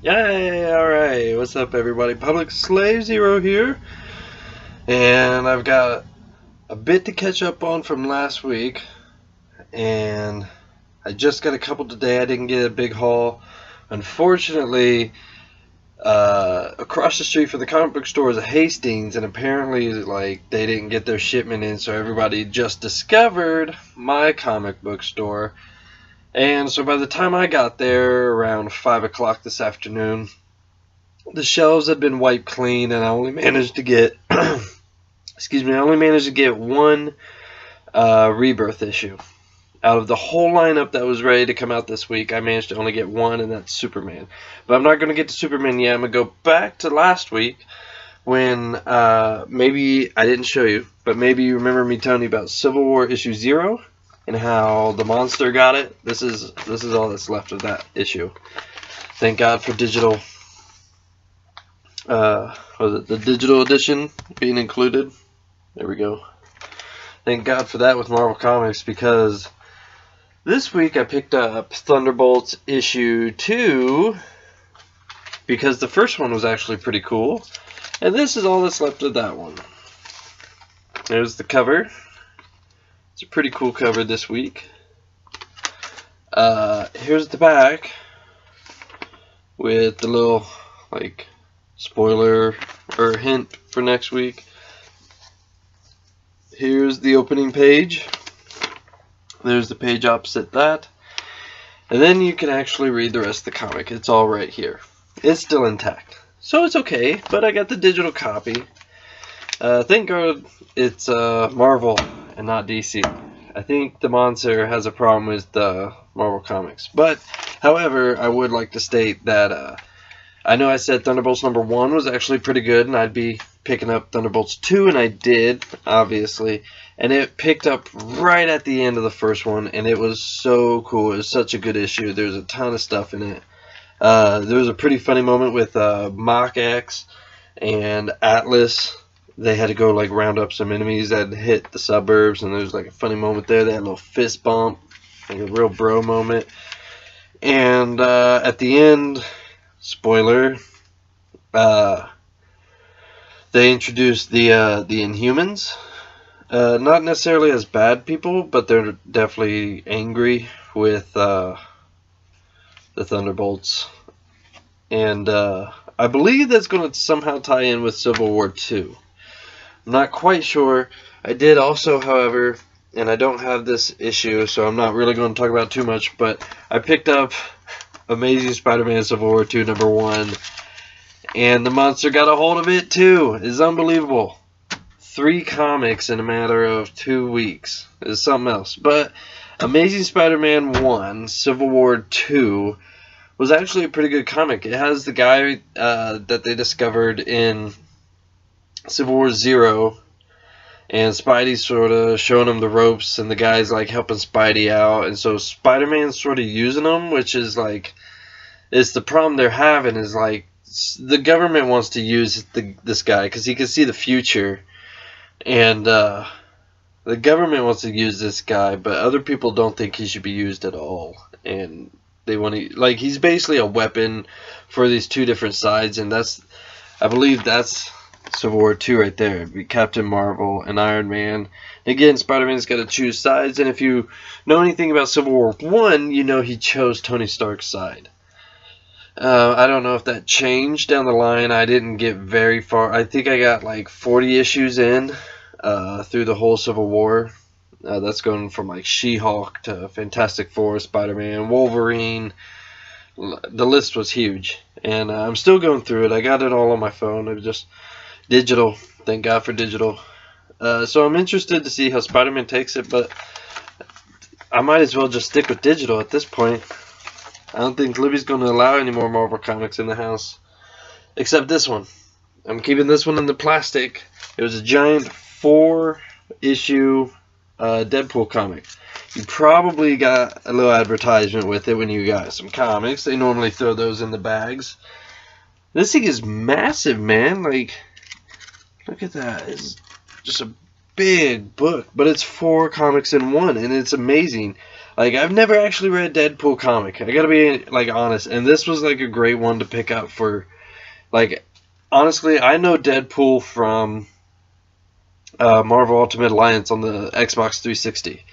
Yay! Alright, what's up everybody? PublicSlaveZero here. And I've got a bit to catch up on from last week. And I just got a couple today. I didn't get a big haul. Unfortunately, across the street from the comic book store is a Hastings, and apparently they didn't get their shipment in, so everybody just discovered my comic book store. And so by the time I got there around 5 o'clock this afternoon, the shelves had been wiped clean, and I only managed to get one Rebirth issue. Out of the whole lineup that was ready to come out this week, I managed to only get one, and that's Superman. But I'm not going to get to Superman yet. I'm going to go back to last week when maybe I didn't show you, but maybe you remember me telling you about Civil War issue 0 and how the Monster got it. This is all that's left of that issue. Thank God for digital. Was it the digital edition being included? There we go. Thank God for that with Marvel Comics, because this week I picked up Thunderbolts issue 2 because the first one was actually pretty cool, and this is all that's left of that one. There's the cover. It's a pretty cool cover this week. Here's the back with the little spoiler or hint for next week. Here's the opening page. There's the page opposite that. And then you can actually read the rest of the comic. It's all right here. It's still intact, so it's okay, but I got the digital copy. Thank God it's Marvel and not DC. I think the Monser has a problem with Marvel Comics. But, however, I would like to state that I know I said Thunderbolts number 1 was actually pretty good, and I'd be picking up Thunderbolts 2, and I did, obviously. And it picked up right at the end of the first one, and it was so cool. It was such a good issue. There's a ton of stuff in it. There was a pretty funny moment with Mach X and Atlas. They had to go round up some enemies that hit the suburbs, and there's a funny moment there. They had a little fist bump, a real bro moment. And at the end, spoiler, they introduced the Inhumans. Not necessarily as bad people, but they're definitely angry with the Thunderbolts. And I believe that's going to somehow tie in with Civil War 2. I'm not quite sure. I did also, however, and I don't have this issue, so I'm not really going to talk about it too much, but I picked up Amazing Spider-Man Civil War 2 number 1, and the Monster got a hold of it too. It's unbelievable. 3 comics in a matter of 2 weeks. It's something else. But Amazing Spider-Man 1 Civil War 2 was actually a pretty good comic. It has the guy that they discovered in Civil War 0, and Spidey's sort of showing him the ropes, and the guy's helping Spidey out, and so Spider-Man's sort of using him, which is it's the problem they're having is the government wants to use this guy because he can see the future, and the government wants to use this guy, but other people don't think he should be used at all, and they want to he's basically a weapon for these two different sides, and I believe that's Civil War 2 right there. It'd be Captain Marvel and Iron Man. Again, Spider-Man's got to choose sides, and if you know anything about Civil War 1, you know he chose Tony Stark's side. I don't know if that changed down the line. I didn't get very far. I think I got 40 issues in through the whole Civil War. That's going from She-Hulk to Fantastic Four, Spider-Man, Wolverine. The list was huge, and I'm still going through it. I got it all on my phone. It was just digital. Thank God for digital. So I'm interested to see how Spider-Man takes it, but I might as well just stick with digital at this point. I don't think Libby's going to allow any more Marvel Comics in the house, except this one. I'm keeping this one in the plastic. It was a giant 4-issue Deadpool comic. You probably got a little advertisement with it when you got some comics. They normally throw those in the bags. This thing is massive, man. Look at that. It's just a big book, but it's 4 comics in one, and it's amazing. Like, I've never actually read a Deadpool comic. I gotta be, like, honest. And this was, like, a great one to pick up for, like, honestly, I know Deadpool from Marvel Ultimate Alliance on the Xbox 360.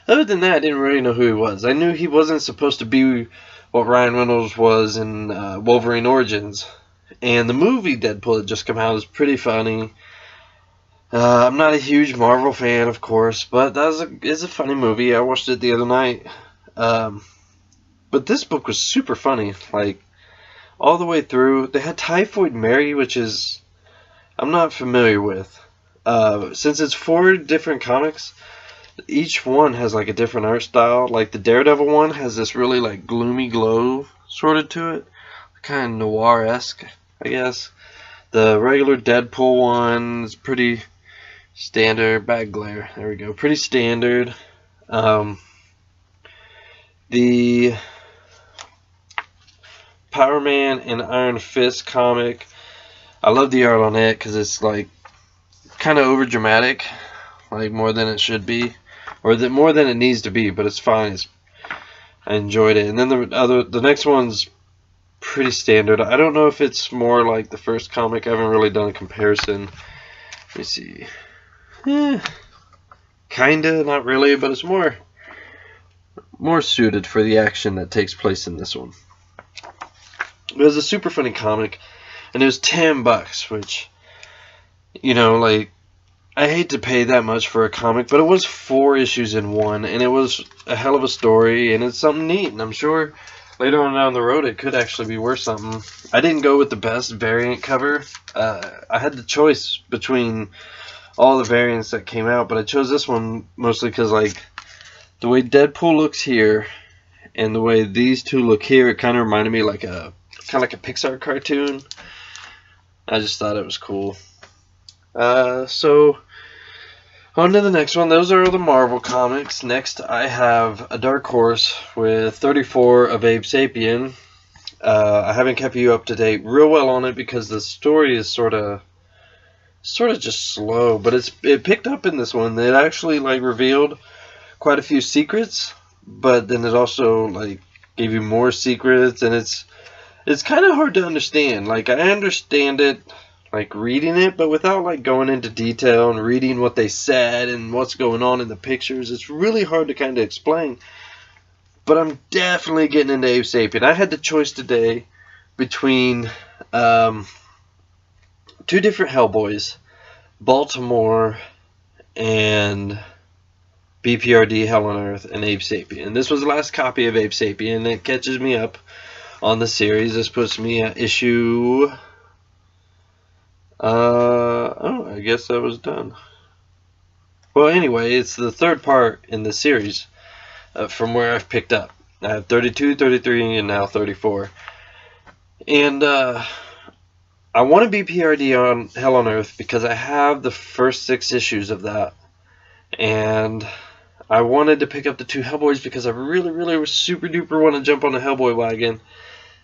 Other than that, I didn't really know who he was. I knew he wasn't supposed to be what Ryan Reynolds was in Wolverine Origins. And the movie Deadpool that just came out is pretty funny. I'm not a huge Marvel fan, of course, but it's a funny movie. I watched it the other night. But this book was super funny, like, all the way through. They had Typhoid Mary, which is I'm not familiar with. Since it's 4 different comics, each one has like a different art style. Like the Daredevil one has this really like gloomy glow sort of to it, kind of noir-esque, I guess. The regular Deadpool one is pretty standard. Bad glare. There we go. Pretty standard. The Power Man and Iron Fist comic, I love the art on it because it's like kind of over dramatic, like more than it should be, or more than it needs to be. But it's fine. I enjoyed it. And then the next one's pretty standard. I don't know if it's more like the first comic. I haven't really done a comparison. Let me see. Kinda, not really, but it's more suited for the action that takes place in this one. It was a super funny comic, and it was $10, which, you know, like, I hate to pay that much for a comic, but it was 4 issues in one, and it was a hell of a story, and it's something neat, and I'm sure later on down the road it could actually be worth something. I didn't go with the best variant cover. I had the choice between all the variants that came out, but I chose this one mostly because, like, the way Deadpool looks here and the way these two look here, it kind of reminded me like a Pixar cartoon. I just thought it was cool. So on to the next one. Those are all the Marvel comics. Next, I have a Dark Horse with 34 of Abe Sapien. I haven't kept you up to date real well on it because the story is sort of just slow, but it picked up in this one. It actually like revealed quite a few secrets, but then it also like gave you more secrets, and it's kind of hard to understand. Like, I understand it like reading it, but without like going into detail and reading what they said and what's going on in the pictures, it's really hard to kind of explain. But I'm definitely getting into Abe Sapien. I had the choice today between 2 different Hellboys, Baltimore and BPRD Hell on Earth, and Abe Sapien. And this was the last copy of Abe Sapien, and it catches me up on the series. This puts me at issue oh, I guess I was done. Well, anyway, it's the 3rd part in the series from where I've picked up. I have 32, 33, and now 34. And I want to BPRD on Hell on Earth because I have the first 6 issues of that. And I wanted to pick up the 2 Hellboys because I really, really super duper want to jump on the Hellboy wagon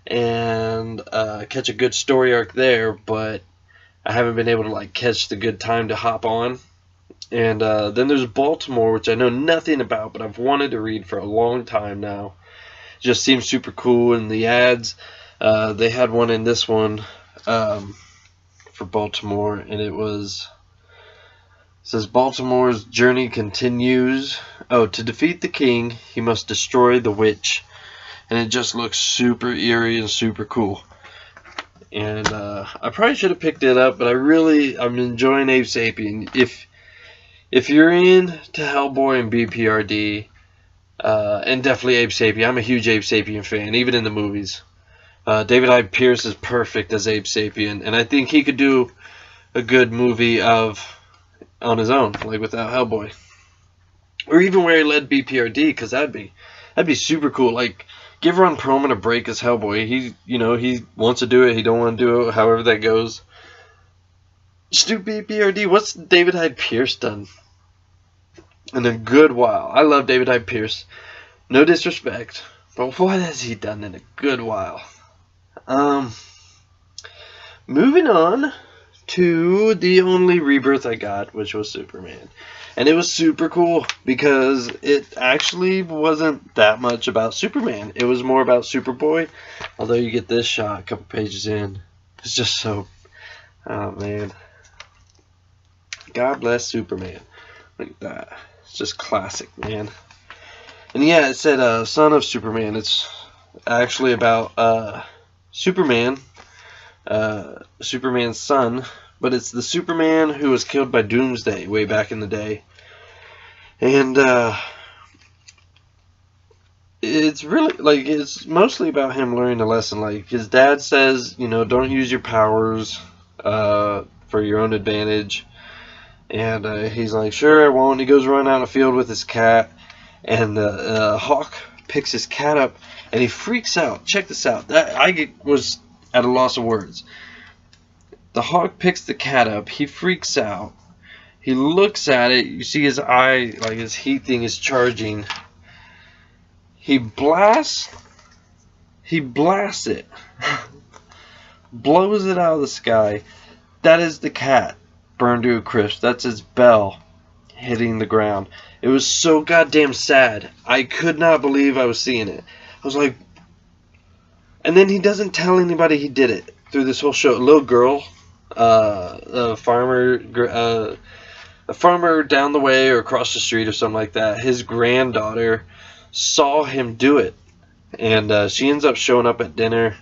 and catch a good story arc there, but I haven't been able to like catch the good time to hop on. And then there's Baltimore, which I know nothing about, but I've wanted to read for a long time now. It just seems super cool. And the ads, they had one in this one for Baltimore, and it says Baltimore's journey continues. Oh, to defeat the king, he must destroy the witch. And it just looks super eerie and super cool. And I probably should have picked it up, but I'm enjoying Abe Sapien. If you're into Hellboy and BPRD, and definitely Abe Sapien, I'm a huge Abe Sapien fan, even in the movies. David Hyde Pierce is perfect as Abe Sapien, and I think he could do a good movie on his own, like without Hellboy, or even where he led BPRD, because that'd be super cool. Like, give Ron Perlman a break as Hellboy. He wants to do it. He don't want to do it. However that goes. Just do BPRD. What's David Hyde Pierce done in a good while? I love David Hyde Pierce. No disrespect, but what has he done in a good while? Moving on to the only rebirth I got, which was Superman. And it was super cool because it actually wasn't that much about Superman. It was more about Superboy. Although you get this shot a couple pages in. It's just so... Oh, man. God bless Superman. Look at that. It's just classic, man. And yeah, it said Son of Superman. It's actually about Superman. Superman's son. But it's the Superman who was killed by Doomsday way back in the day. And it's really, like, it's mostly about him learning a lesson. Like, his dad says, you know, don't use your powers for your own advantage. And he's like, sure, I won't. He goes run out in the field with his cat. And Hawk picks his cat up. And he freaks out. Check this out. Was at a loss of words. The Hawk picks the cat up. He freaks out. He looks at it. You see his eye, like his heat thing is charging. He blasts it. Blows it out of the sky. That is the cat burned to a crisp. That's its bell hitting the ground. It was so goddamn sad. I could not believe I was seeing it. I was like... And then he doesn't tell anybody he did it through this whole show. A little girl... a farmer down the way or across the street or something like that, his granddaughter saw him do it, and she ends up showing up at dinner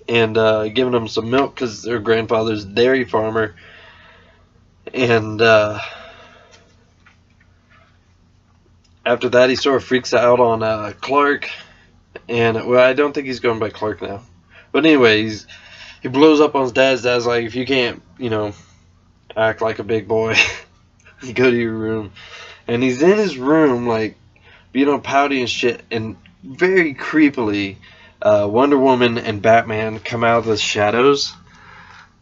and giving him some milk because their grandfather's a dairy farmer. And after that, he sort of freaks out on Clark, and well, I don't think he's going by Clark now, but anyway, he blows up on his dad's. Dad's like, if you can't, you know, act like a big boy, you go to your room. And he's in his room, like, being all pouty and shit. And very creepily, Wonder Woman and Batman come out of the shadows.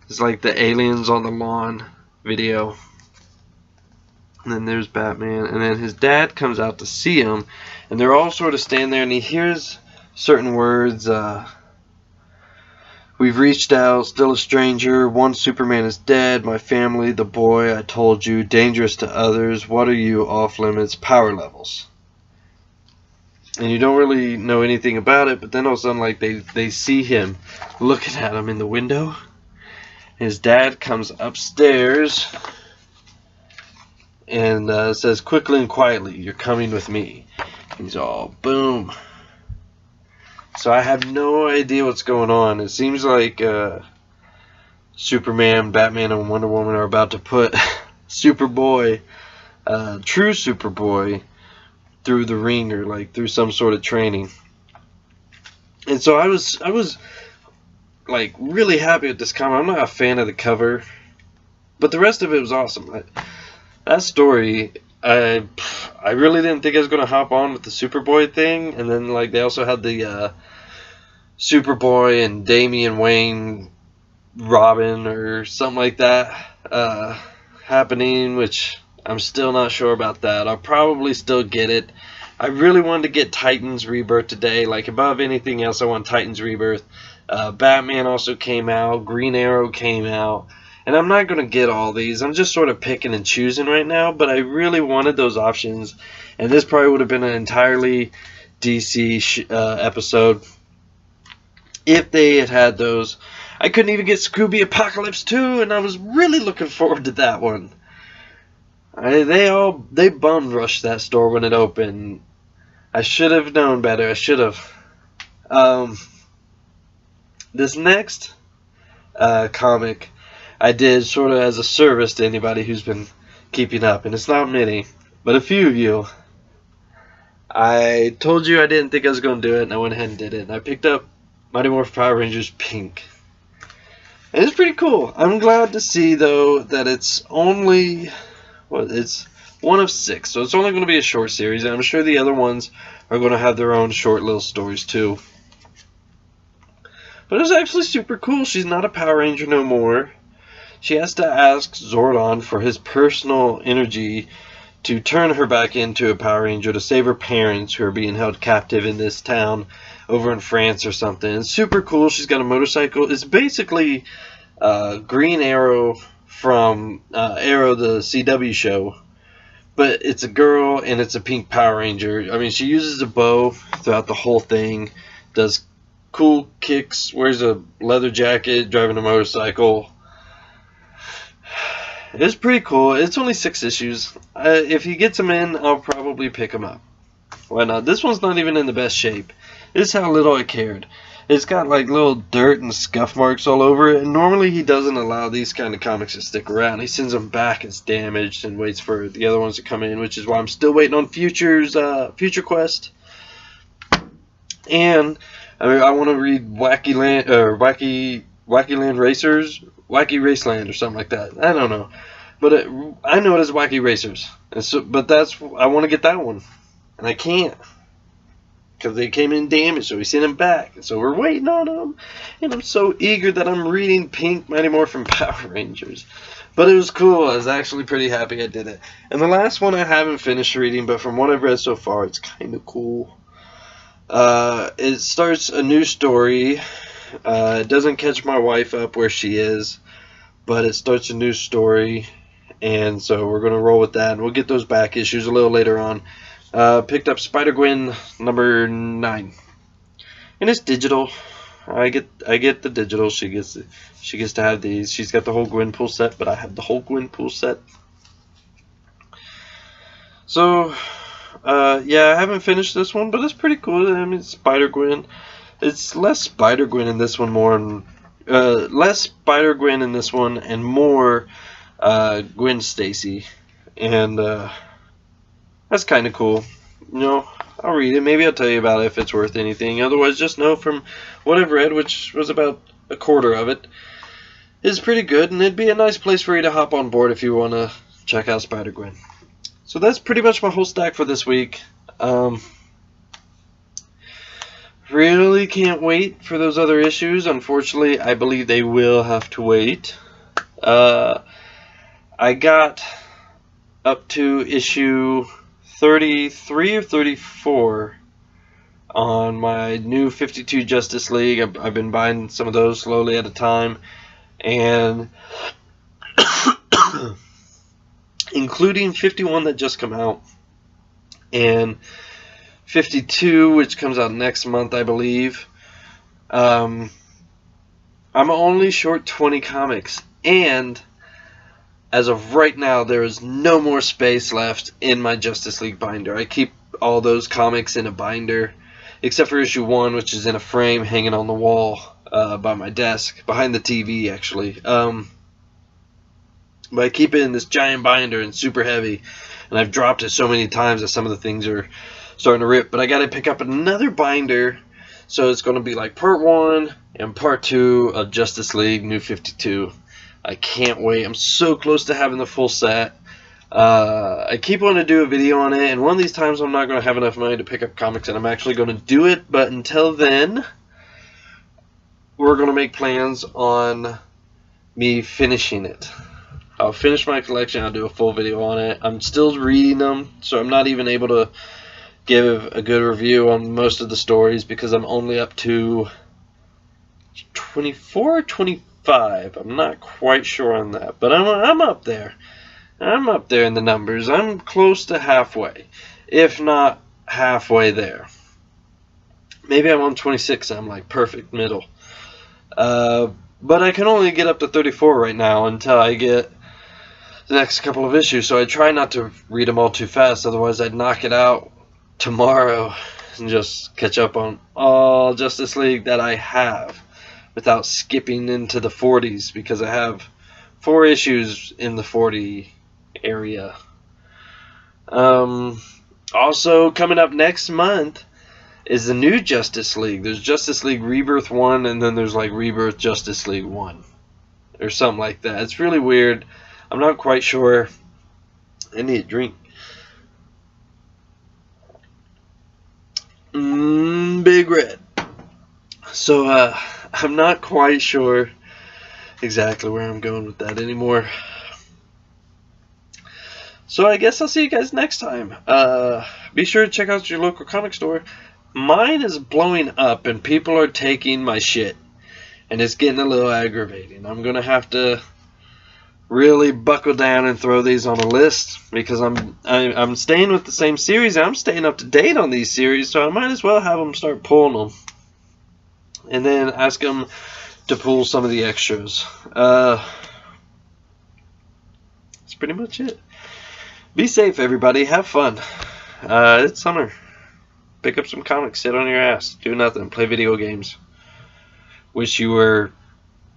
It's like the aliens on the lawn video. And then there's Batman. And then his dad comes out to see him. And they're all sort of standing there. And he hears certain words, we've reached out, still a stranger. One Superman is dead. My family, the boy, I told you. Dangerous to others. What are you? Off limits. Power levels. And you don't really know anything about it, but then all of a sudden, like, they see him looking at him in the window. His dad comes upstairs and says, quickly and quietly, you're coming with me. He's all, boom. So I have no idea what's going on. It seems like Superman, Batman, and Wonder Woman are about to put Superboy, true Superboy, through the ringer, like through some sort of training. And so I was like really happy with this comic. I'm not a fan of the cover, but the rest of it was awesome. That story, I really didn't think I was going to hop on with the Superboy thing, and then like they also had the Superboy and Damian Wayne Robin or something like that happening, which I'm still not sure about that. I'll probably still get it. I really wanted to get Titans Rebirth today. Like above anything else, I want Titans Rebirth. Batman also came out. Green Arrow came out. And I'm not going to get all these. I'm just sort of picking and choosing right now. But I really wanted those options. And this probably would have been an entirely DC episode if they had had those. I couldn't even get Scooby Apocalypse 2, and I was really looking forward to that one. They bum rushed that store when it opened. I should have known better. I should have. This next comic I did sort of as a service to anybody who's been keeping up, and it's not many, but a few of you. I told you I didn't think I was going to do it, and I went ahead and did it. And I picked up Mighty Morphin Power Rangers Pink. And it's pretty cool. I'm glad to see, though, that it's only... Well, it's one of 6, so it's only going to be a short series, and I'm sure the other ones are going to have their own short little stories, too. But it's actually super cool. She's not a Power Ranger no more. She has to ask Zordon for his personal energy to turn her back into a Power Ranger to save her parents who are being held captive in this town over in France or something. It's super cool. She's got a motorcycle. It's basically Green Arrow from Arrow the CW show, but it's a girl and it's a pink Power Ranger. I mean, she uses a bow throughout the whole thing, does cool kicks, wears a leather jacket, driving a motorcycle. It's pretty cool. It's only 6 issues. If he gets them in, I'll probably pick them up. Why not? This one's not even in the best shape. This is how little I cared. It's got like little dirt and scuff marks all over it, and normally he doesn't allow these kind of comics to stick around. He sends them back as damaged and waits for the other ones to come in, which is why I'm still waiting on Future Quest. And I want to read Wacky Land Racers, Wacky Raceland or something like that. I don't know, but I know it as Wacky Racers. And so, but I want to get that one, and I can't because they came in damaged. So we sent them back, and so we're waiting on them. And I'm so eager that I'm reading Pink Mighty Morphin Power Rangers. But it was cool. I was actually pretty happy I did it. And the last one I haven't finished reading, but from what I've read so far, it's kind of cool. It starts a new story. It doesn't catch my wife up where she is, but it starts a new story, and so we're going to roll with that, and we'll get those back issues a little later on. Picked up Spider-Gwen number 9, and it's digital. I get the digital. She gets to have these. She's got the whole Gwenpool set, but I have the whole Gwenpool set. So yeah, I haven't finished this one, but it's pretty cool. I mean, Spider-Gwen. It's less Spider-Gwen in this one, less Spider-Gwen in this one, and more Gwen Stacy, and that's kind of cool. You know, I'll read it. Maybe I'll tell you about it if it's worth anything. Otherwise, just know from what I've read, which was about a quarter of it, is pretty good, and it'd be a nice place for you to hop on board if you want to check out Spider-Gwen. So that's pretty much my whole stack for this week. Really can't wait for those other issues. Unfortunately, I believe they will have to wait. I got up to issue 33 or 34 on my new 52 Justice League. I've been buying some of those slowly at a time, and including 51 that just come out, and 52, which comes out next month, I believe. I'm only short 20 comics, and as of right now, there is no more space left in my Justice League binder. I keep all those comics in a binder, except for issue 1, which is in a frame hanging on the wall by my desk, behind the TV, actually. But I keep it in this giant binder and super heavy, and I've dropped it so many times that some of the things are starting to rip. But I got to pick up another binder, so it's going to be like part 1 and part 2 of Justice League New 52. I can't wait. I'm so close to having the full set. I keep wanting to do a video on it, and one of these times I'm not going to have enough money to pick up comics, and I'm actually going to do it. But until then, we're going to make plans on me finishing it. I'll finish my collection. I'll do a full video on it. I'm still reading them, so I'm not even able to give a good review on most of the stories because I'm only up to 24 or 25. I'm not quite sure on that, but I'm up there. I'm up there in the numbers. I'm close to halfway, if not halfway there. Maybe I'm on 26. I'm like perfect middle. But I can only get up to 34 right now until I get the next couple of issues, so I try not to read them all too fast, otherwise I'd knock it out tomorrow and just catch up on all Justice League that I have without skipping into the 40s, because I have 4 issues in the 40 area. Also coming up next month is the new Justice League. There's Justice League Rebirth 1, and then there's like Rebirth Justice League 1 or something like that. It's really weird. I'm not quite sure. I need a drink. Big Red. So I'm not quite sure exactly where I'm going with that anymore. So I guess I'll see you guys next time. Be sure to check out your local comic store. Mine is blowing up and people are taking my shit. and it's getting a little aggravating. I'm going to have to really buckle down and throw these on a list, because I'm staying with the same series. I'm staying up to date on these series, so I might as well have them start pulling them, and then ask them to pull some of the extras. That's pretty much it. Be safe, everybody. Have fun. It's summer. Pick up some comics, sit on your ass, do nothing, play video games. Wish you were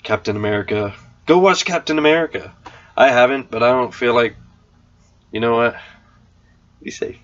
Captain America. Go watch Captain America. I haven't, but I don't feel like, you know what? Be safe.